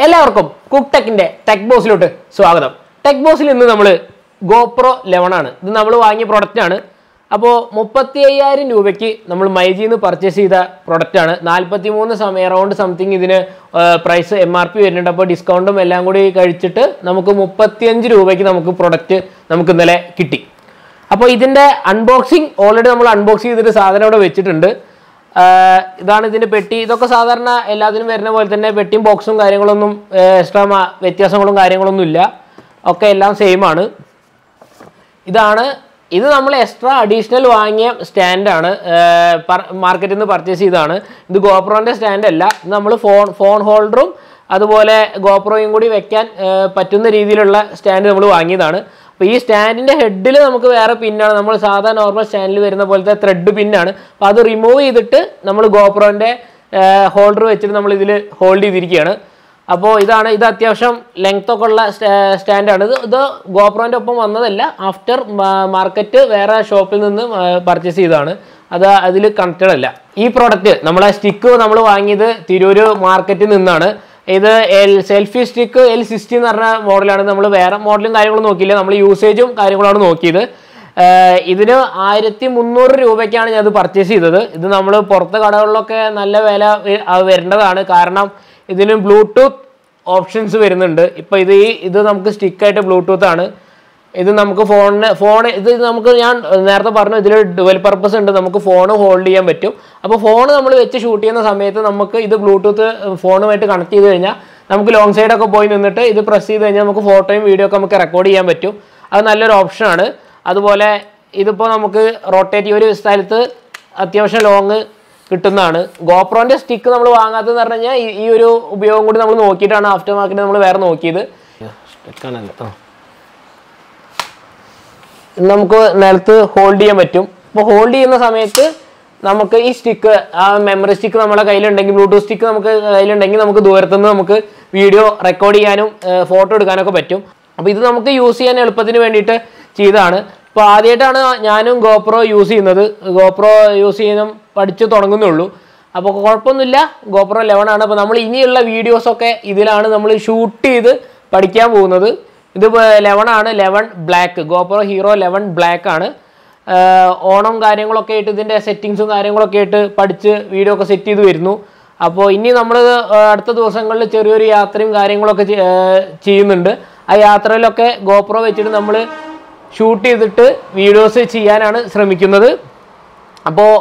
എല്ലാവർക്കും cook ടെക്കിന്റെ tech ബോസിലോട്ട് സ്വാഗതം. Tech ബോസിൽ ഇന്ന് നമ്മൾ GoPro 11 ആണ്. ഇത് നമ്മൾ വാങ്ങിയ പ്രൊഡക്റ്റ് ആണ്. അപ്പോൾ 35,000 രൂപയ്ക്ക് നമ്മൾ മൈജിന്ന് പർച്ചേസ് ചെയ്ത പ്രൊഡക്റ്റ് ആണ്. 43 അറൗണ്ട് സംതിങ് ഇതിന് പ്രൈസ് MRP വരുന്നുണ്ട്. അപ്പോൾ ഡിസ്കൗണ്ടും എല്ലാം കൂടി കഴിച്ചിട്ട് നമുക്ക് 35 രൂപയ്ക്ക് നമുക്ക് പ്രൊഡക്റ്റ് നമുക്ക് ഇന്നലെ കിട്ടി. അപ്പോൾ ഇതിൻ്റെ അൺബോക്സിങ് ഓൾറെഡി നമ്മൾ അൺബോക്സ് ചെയ്തിട്ട് സാധനം ഇവിടെ വെച്ചിട്ടുണ്ട്. ഇതാണ് ഇതിൻ്റെ പെട്ടി. ഇതൊക്കെ സാധാരണ എല്ലാത്തിനും വരുന്ന പോലെ തന്നെ പെട്ടിയും ബോക്സും കാര്യങ്ങളൊന്നും എക്സ്ട്രാ വ്യത്യാസങ്ങളും കാര്യങ്ങളൊന്നും ഇല്ല, ഒക്കെ എല്ലാം സെയിം ആണ്. ഇത് നമ്മൾ എക്സ്ട്രാ അഡീഷണൽ വാങ്ങിയ സ്റ്റാൻഡാണ്, മാർക്കറ്റിൽ നിന്ന് പർച്ചേസ് ചെയ്തതാണ്. ഇത് ഗോപ്രോൻ്റെ സ്റ്റാൻഡ് അല്ല, ഇത് നമ്മൾ ഫോൺ ഹോൾഡറും അതുപോലെ ഗോപ്രോയും കൂടി വെക്കാൻ പറ്റുന്ന രീതിയിലുള്ള സ്റ്റാൻഡ് നമ്മൾ വാങ്ങിയതാണ്. അപ്പോൾ ഈ സ്റ്റാൻഡിൻ്റെ ഹെഡിൽ നമുക്ക് വേറെ പിന്നാണ്, നമ്മൾ സാധാരണ നോർമൽ സ്റ്റാൻഡിൽ വരുന്ന പോലത്തെ ത്രെഡ് പിന്നാണ്. അപ്പോൾ അത് റിമൂവ് ചെയ്തിട്ട് നമ്മൾ ഗോപ്രോൻ്റെ ഹോൾഡർ വെച്ചിട്ട് നമ്മൾ ഇതിൽ ഹോൾഡ് ചെയ്തിരിക്കുകയാണ്. അപ്പോൾ ഇത് അത്യാവശ്യം ലെങ്ത് ഒക്കെ ഉള്ള സ്റ്റാൻഡാണ്. ഇത് ഗോപ്രോൻ്റെ ഒപ്പം വന്നതല്ല, ആഫ്റ്റർ മാർക്കറ്റ് വേറെ ഷോപ്പിൽ നിന്ന് പർച്ചേസ് ചെയ്തതാണ്. അതിൽ കണക്റ്റഡ് അല്ല. ഈ പ്രോഡക്റ്റ് നമ്മളെ സ്റ്റിക്ക് നമ്മൾ വാങ്ങിയത് തിരൂർ മാർക്കറ്റിൽ നിന്നാണ്. ഇത് സെൽഫി സ്റ്റിക്ക് L60 എന്ന് പറഞ്ഞ മോഡലാണ്. നമ്മൾ വേറെ മോഡലും കാര്യങ്ങളും നോക്കിയില്ല, നമ്മൾ യൂസേജും കാര്യങ്ങളാണ് നോക്കിയത്. ഇതിന് 1300 രൂപയ്ക്കാണ് ഞാൻ ഇത് പർച്ചേസ് ചെയ്തത്. ഇത് നമ്മൾ പുറത്തെ കടകളിലൊക്കെ നല്ല വില വരേണ്ടതാണ്, കാരണം ഇതിന് ബ്ലൂടൂത്ത് ഓപ്ഷൻസ് വരുന്നുണ്ട്. ഇപ്പോൾ ഇത് നമുക്ക് സ്റ്റിക്കായിട്ട് ബ്ലൂടൂത്ത് ആണ്. ഇത് നമുക്ക് ഇത് നമുക്ക് ഞാൻ നേരത്തെ പറഞ്ഞു, ഇതിൽ ഡുവൽ പർപ്പസ് ഉണ്ട്, നമുക്ക് ഫോൺ ഹോൾഡ് ചെയ്യാൻ പറ്റും. അപ്പോൾ ഫോൺ നമ്മൾ വെച്ച് ഷൂട്ട് ചെയ്യുന്ന സമയത്ത് നമുക്ക് ഇത് ബ്ലൂടൂത്ത് ഫോണുമായിട്ട് കണക്ട് ചെയ്ത് കഴിഞ്ഞാൽ നമുക്ക് ലോങ് സൈഡൊക്കെ പോയി നിന്നിട്ട് ഇത് പ്രസ് ചെയ്ത് കഴിഞ്ഞാൽ നമുക്ക് ഫോട്ടോയും വീഡിയോ ഒക്കെ നമുക്ക് റെക്കോർഡ് ചെയ്യാൻ പറ്റും. അത് നല്ലൊരു ഓപ്ഷനാണ്. അതുപോലെ ഇതിപ്പോൾ നമുക്ക് റൊട്ടേറ്റ് ഒരു സ്ഥലത്ത് അത്യാവശ്യം ലോങ് കിട്ടുന്നതാണ്. ഗോപ്രോൻ്റെ സ്റ്റിക്ക് നമ്മൾ വാങ്ങാത്തതെന്ന് പറഞ്ഞു കഴിഞ്ഞാൽ ഈ ഒരു ഉപയോഗം കൂടി നമ്മൾ നോക്കിയിട്ടാണ് ആഫ്റ്റർ മാർക്കറ്റ് നമ്മൾ വേറെ നോക്കിയത്. നമുക്ക് നിലത്ത് ഹോൾഡ് ചെയ്യാൻ പറ്റും. അപ്പോൾ ഹോൾഡ് ചെയ്യുന്ന സമയത്ത് നമുക്ക് ഈ സ്റ്റിക്ക്, ആ മെമ്മറി സ്റ്റിക്ക് നമ്മുടെ കയ്യിലുണ്ടെങ്കിൽ, ബ്ലൂടൂത്ത് സ്റ്റിക്ക് നമുക്ക് കയ്യിലുണ്ടെങ്കിൽ നമുക്ക് ദൂരത്തുനിന്ന് നമുക്ക് വീഡിയോ റെക്കോർഡ് ചെയ്യാനും ഫോട്ടോ എടുക്കാനൊക്കെ പറ്റും. അപ്പോൾ ഇത് നമുക്ക് യൂസ് ചെയ്യാൻ എളുപ്പത്തിന് വേണ്ടിയിട്ട് ചെയ്തതാണ്. ഇപ്പോൾ ആദ്യമായിട്ടാണ് ഞാനും GoPro യൂസ് ചെയ്യുന്നത്. GoPro യൂസ് ചെയ്യാനും പഠിച്ചു തുടങ്ങുന്നുള്ളൂ. അപ്പോൾ കുഴപ്പമൊന്നുമില്ല, GoPro 11 ആണ്. അപ്പോൾ നമ്മൾ ഇനിയുള്ള വീഡിയോസൊക്കെ ഇതിലാണ് നമ്മൾ ഷൂട്ട് ചെയ്ത് പഠിക്കാൻ പോകുന്നത്. ഇത് 11 ആണ്, 11 ബ്ലാക്ക്, GoPro Hero 11 ബ്ലാക്ക് ആണ്. ഓണം കാര്യങ്ങളൊക്കെ ആയിട്ട് ഇതിൻ്റെ സെറ്റിങ്സും കാര്യങ്ങളൊക്കെ ആയിട്ട് പഠിച്ച് വീഡിയോ ഒക്കെ സെറ്റ് ചെയ്ത് വരുന്നു. അപ്പോൾ ഇനി നമ്മൾ അടുത്ത ദിവസങ്ങളിൽ ചെറിയൊരു യാത്രയും കാര്യങ്ങളൊക്കെ ചെയ്യുന്നുണ്ട്. ആ യാത്രയിലൊക്കെ GoPro വെച്ചിട്ട് നമ്മൾ ഷൂട്ട് ചെയ്തിട്ട് വീഡിയോസ് ചെയ്യാനാണ് ശ്രമിക്കുന്നത്. അപ്പോൾ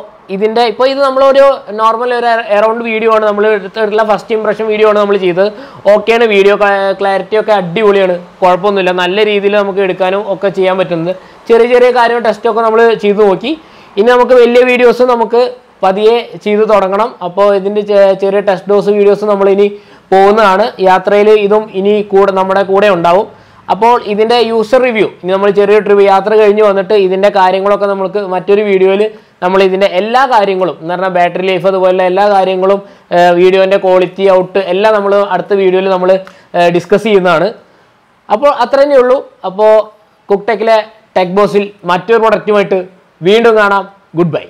ഇത് നമ്മളൊരു നോർമൽ ഒരു അറൗണ്ട് വീഡിയോ ആണ്, നമ്മൾ എടുത്തിട്ടുള്ള ഫസ്റ്റ് ഇംപ്രഷൻ വീഡിയോ ആണ് നമ്മൾ ചെയ്തത്. ഓക്കെയാണ്, വീഡിയോ ക്ലാരിറ്റി ഒക്കെ അടിപൊളിയാണ്, കുഴപ്പമൊന്നുമില്ല, നല്ല രീതിയിൽ നമുക്ക് എടുക്കാനും ഒക്കെ ചെയ്യാൻ പറ്റുന്നത്. ചെറിയ ചെറിയ കാര്യം ടെസ്റ്റൊക്കെ നമ്മൾ ചെയ്ത് നോക്കി. ഇനി നമുക്ക് വലിയ വീഡിയോസ് നമുക്ക് പതിയെ ചെയ്ത് തുടങ്ങണം. അപ്പോൾ ഇതിൻ്റെ ചെറിയ ടെസ്റ്റ് ഡോസ് വീഡിയോസ് നമ്മളിനി പോകുന്നതാണ്. യാത്രയിൽ ഇതും ഇനി നമ്മുടെ കൂടെ ഉണ്ടാവും. അപ്പോൾ ഇതിൻ്റെ യൂസർ റിവ്യൂ ഇനി നമ്മൾ ചെറിയ ട്രിപ്പ് യാത്ര കഴിഞ്ഞ് വന്നിട്ട് ഇതിൻ്റെ കാര്യങ്ങളൊക്കെ നമുക്ക് മറ്റൊരു വീഡിയോയിൽ നമ്മൾ ഇതിൻ്റെ എല്ലാ കാര്യങ്ങളും എന്ന് പറഞ്ഞാൽ ബാറ്ററി ലൈഫ് അതുപോലെ എല്ലാ കാര്യങ്ങളും വീഡിയോൻ്റെ ക്വാളിറ്റി ഔട്ട് എല്ലാം നമ്മൾ അടുത്ത വീഡിയോയിൽ നമ്മൾ ഡിസ്കസ് ചെയ്യുന്നതാണ്. അപ്പോൾ അത്ര തന്നെ ഉള്ളൂ. അപ്പോൾ കുക്ക് ടെക്കിലെ ടെക് ബോസിൽ മറ്റൊരു പ്രൊഡക്റ്റുമായിട്ട് വീണ്ടും കാണാം. Good bye.